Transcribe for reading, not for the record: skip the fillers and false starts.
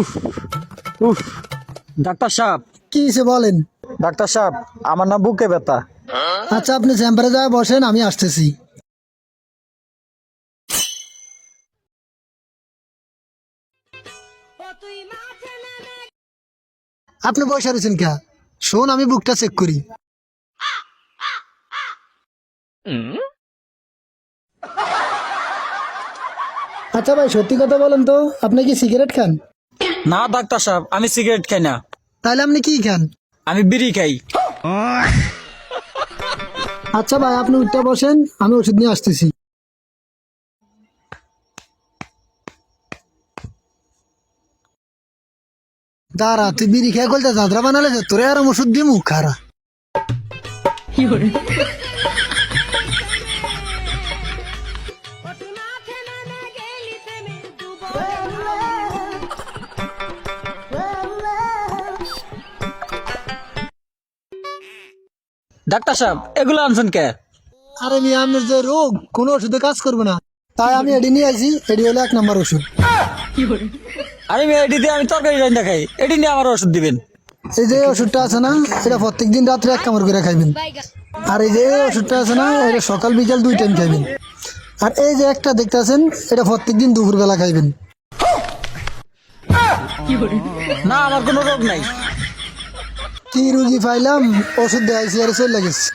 উফ উফ ডাক্তার সাহেব, কি হয়েছে বলেন। ডাক্তার সাহেব, আমার না বুকে ব্যথা। আচ্ছা, আপনি চেম্বারে যায় বসেন, আমি আসতেছি। আপনি বসে রয়েছেন কে? শোন, আমি বুকটা চেক করি। আচ্ছা ভাই, সত্যি কথা বলেন তো, আপনি কি সিগারেট খান? না ডাক্তার সাহেব, আমি সিগারেট খাই না, তাহলে আপনি কি খান? আমি বিড়ি খাই। আচ্ছা ভাই, আপনি উঠতে বসেন, আমি ওষুধ নিয়ে আসতেছি। দাঁড়া, তুই বিড়ি খেয়ে গলতে যাত্রা বানালে যে তোরে আর ওষুধ দিয়ে মুখ খারা। ডাক্তার সাহেব, এগুলো আনছেন কে? আরে মিয়া, আপনার যে রোগ, কোনো ওষুধে কাজ করবে না, তাই আমি এডি নিয়ে আসি। এডি হলো 1 নম্বর ওষুধ। আমি এটি দিয়ে আমি তরকারি রান্না খাই, এটি নিয়ে আমার ওষুধ দিবেন? এই যে ওষুধটা আছে না, এটা প্রত্যেকদিন রাত্রে 1 কামড় করে খাইবেন। আর এই যে ওষুধটা আছে না, এটা সকাল বিকাল 2 টাইম খাইবেন। আর এই যে একটা দেখতেছেন, এটা প্রত্যেকদিন দুপুর বেলা খাইবেন। না, আমার কোনো রোগ নাই। কি রুগী পাইলাম, ওষুধ দেয়াইছি আর চলে গেছে।